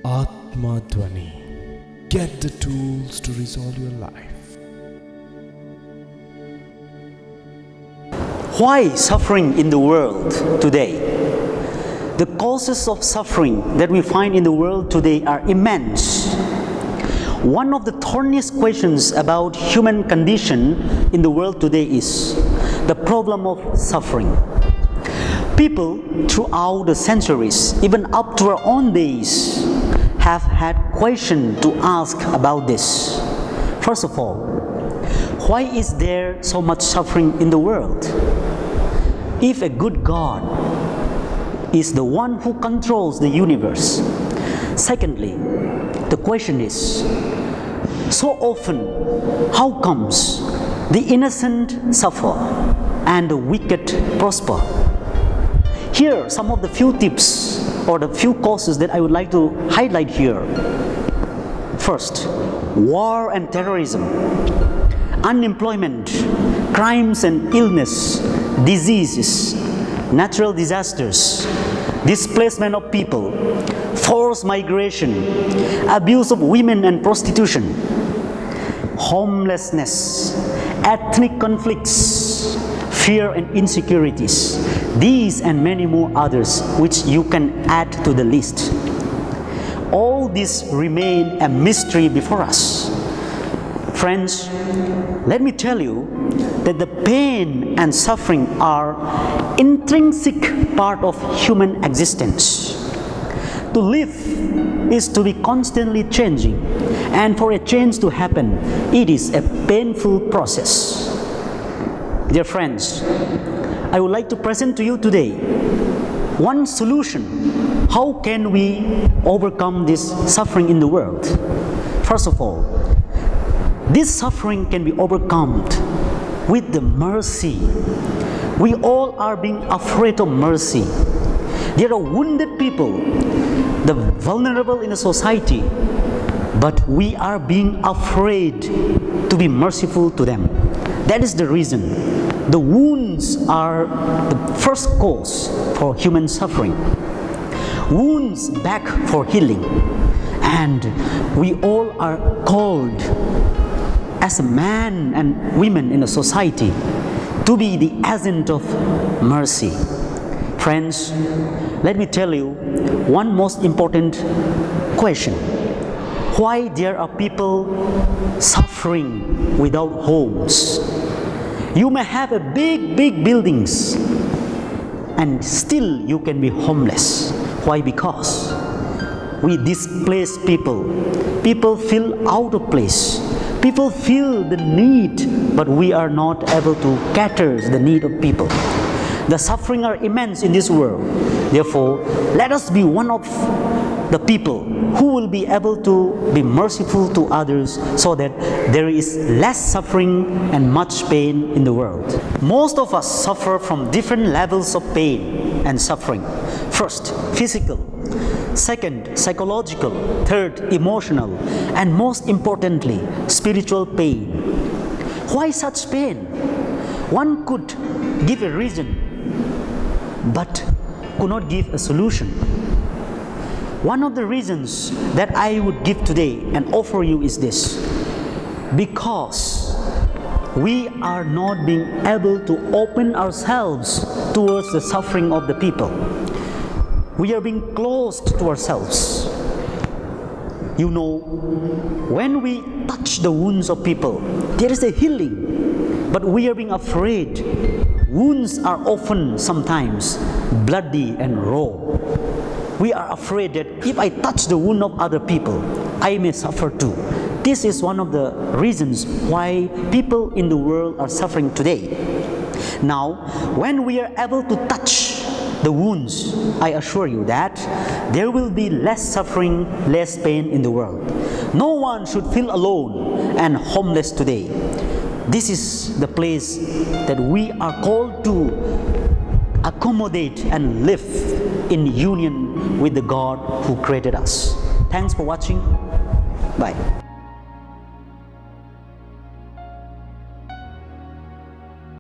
Atma Dwani. Get the tools to resolve your life. Why suffering in the world today? The causes of suffering that we find in the world today are immense. One of the thorniest questions about human condition in the world today is the problem of suffering. People throughout the centuries, even up to our own days, have had questions to ask about this. First of all, why is there so much suffering in the world? If a good God is the one who controls the universe. Secondly, the question is, so often, how comes the innocent suffer and the wicked prosper? Here are some of the few tips or the few causes that I would like to highlight here. First, war and terrorism, unemployment, crimes and illness, diseases, natural disasters, displacement of people, forced migration, abuse of women and prostitution, homelessness, ethnic conflicts, fear and insecurities. These and many more others which you can add to the list. All these remain a mystery before us. Friends, let me tell you that the pain and suffering are intrinsic part of human existence. To live is to be constantly changing, and for a change to happen, it is a painful process. Dear friends, I would like to present to you today one solution. How can we overcome this suffering in the world? First of all, this suffering can be overcome with the mercy. We all are being afraid of mercy. There are wounded people, the vulnerable in the society, but we are being afraid to be merciful to them. That is the reason. The wounds are the first cause for human suffering. Wounds beg for healing. And we all are called as a man and women in a society to be the agent of mercy. Friends, let me tell you one most important question. Why there are people suffering without homes? You may have a big buildings and still you can be homeless. Why? Because we displace people. People feel out of place. People feel the need, but we are not able to cater the need of people. The suffering are immense in this world. Therefore, let us be one of the people who will be able to be merciful to others so that there is less suffering and much pain in the world. Most of us suffer from different levels of pain and suffering. First, physical. Second, psychological. Third, emotional. And most importantly, spiritual pain. Why such pain? One could give a reason, but could not give a solution. One of the reasons that I would give today and offer you is this: because we are not being able to open ourselves towards the suffering of the people. We are being closed to ourselves. You know, when we touch the wounds of people, there is a healing, but we are being afraid. Wounds are often sometimes bloody and raw. We are afraid that if I touch the wound of other people, I may suffer too. This is one of the reasons why people in the world are suffering today. Now, when we are able to touch the wounds, I assure you that there will be less suffering, less pain in the world. No one should feel alone and homeless today. This is the place that we are called to accommodate and live in union with the God who created us. Thanks for watching. Bye.